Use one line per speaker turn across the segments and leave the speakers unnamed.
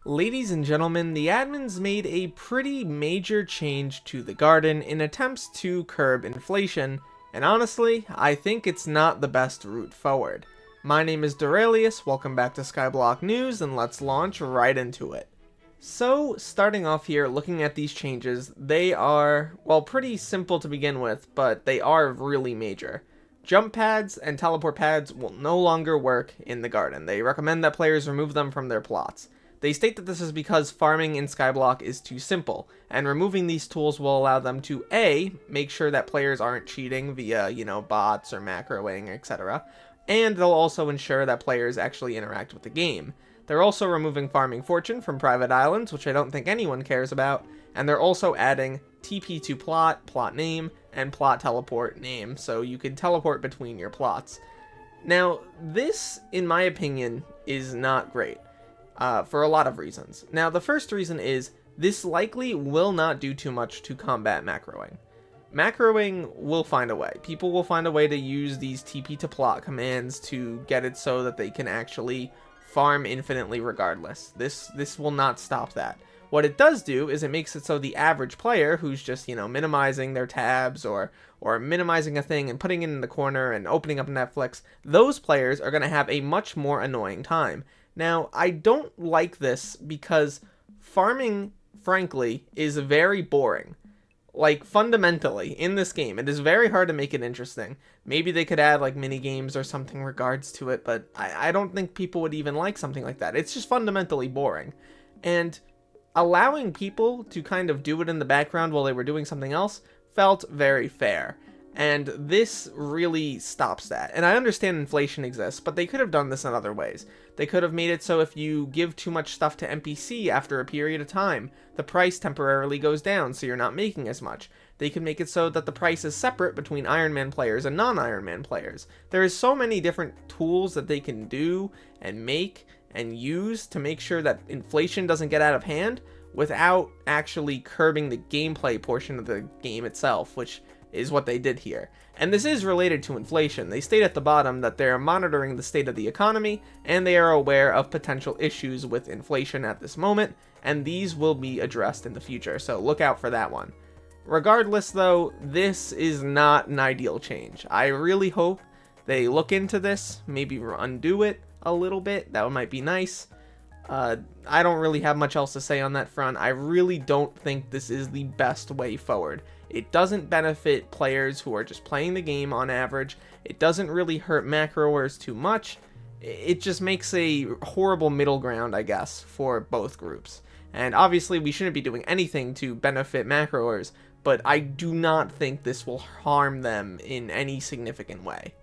Ladies and gentlemen, the admins made a pretty major change to the garden in attempts to curb inflation, and honestly, I think it's not the best route forward. My name is Derailious, welcome back to Skyblock News, and let's launch right into it. So, starting off here, looking at these changes, they are, well, pretty simple to begin with, but they are really major. Jump pads and teleport pads will no longer work in the garden. They recommend that players remove them from their plots. They state that this is because farming in Skyblock is too simple, and removing these tools will allow them to A, make sure that players aren't cheating via, bots or macroing, etc., and they'll also ensure that players actually interact with the game. They're also removing farming fortune from private islands, which I don't think anyone cares about, and they're also adding TP to plot, plot name, and plot teleport name, so you can teleport between your plots. Now, this, in my opinion, is not great. For a lot of reasons. Now, the first reason is this likely will not do too much to combat macroing. Macroing will find a way. People will find a way to use these TP to plot commands to get it so that they can actually farm infinitely regardless. This will not stop that. What it does do is it makes it so the average player who's just, minimizing their tabs or minimizing a thing and putting it in the corner and opening up Netflix, those players are going to have a much more annoying time. Now, I don't like this because farming, frankly, is very boring. Like, fundamentally, in this game, it is very hard to make it interesting. Maybe they could add, like, mini games or something in regards to it, but I don't think people would even like something like that. It's just fundamentally boring. And allowing people to kind of do it in the background while they were doing something else felt very fair. And this really stops that. And I understand inflation exists, but they could have done this in other ways. They could have made it so if you give too much stuff to NPC after a period of time, the price temporarily goes down, so you're not making as much. They could make it so that the price is separate between Iron Man players and non-Iron Man players. There is so many different tools that they can do and make and use to make sure that inflation doesn't get out of hand without actually curbing the gameplay portion of the game itself, which is what they did here. And this is related to inflation. They state at the bottom that they are monitoring the state of the economy and they are aware of potential issues with inflation at this moment, and these will be addressed in the future, so look out for that one. Regardless though, this is not an ideal change. I really hope they look into this, maybe undo it a little bit. That might be nice. I don't really have much else to say on that front. I really don't think this is the best way forward. It doesn't benefit players who are just playing the game on average. It doesn't really hurt macroers too much. It just makes a horrible middle ground, I guess, for both groups. And obviously we shouldn't be doing anything to benefit macroers, but I do not think this will harm them in any significant way.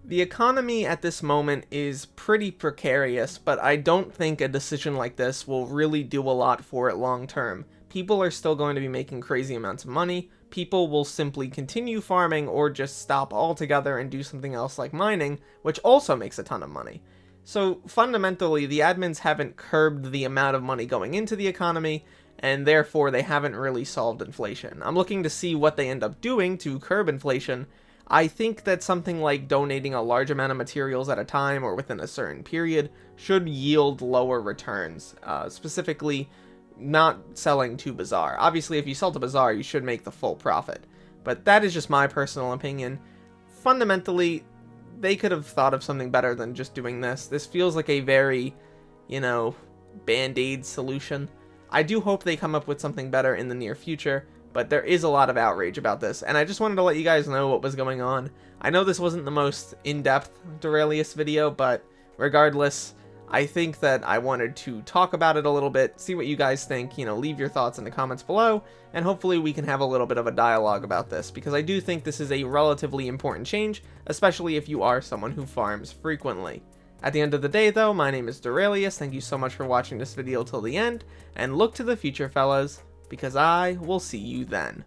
The economy at this moment is pretty precarious, but I don't think a decision like this will really do a lot for it long term. People are still going to be making crazy amounts of money. People will simply continue farming or just stop altogether and do something else like mining, which also makes a ton of money. So fundamentally, the admins haven't curbed the amount of money going into the economy, and therefore they haven't really solved inflation. I'm looking to see what they end up doing to curb inflation. I think that something like donating a large amount of materials at a time or within a certain period should yield lower returns, specifically not selling to Bazaar. Obviously, if you sell to Bazaar, you should make the full profit, but that is just my personal opinion. Fundamentally, they could have thought of something better than just doing this. This feels like a very, band-aid solution. I do hope they come up with something better in the near future, but there is a lot of outrage about this, and I just wanted to let you guys know what was going on. I know this wasn't the most in-depth Derailious video, but regardless, I think that I wanted to talk about it a little bit, see what you guys think, leave your thoughts in the comments below, and hopefully we can have a little bit of a dialogue about this, because I do think this is a relatively important change, especially if you are someone who farms frequently. At the end of the day though, my name is Derailious, thank you so much for watching this video till the end, and look to the future fellas, because I will see you then.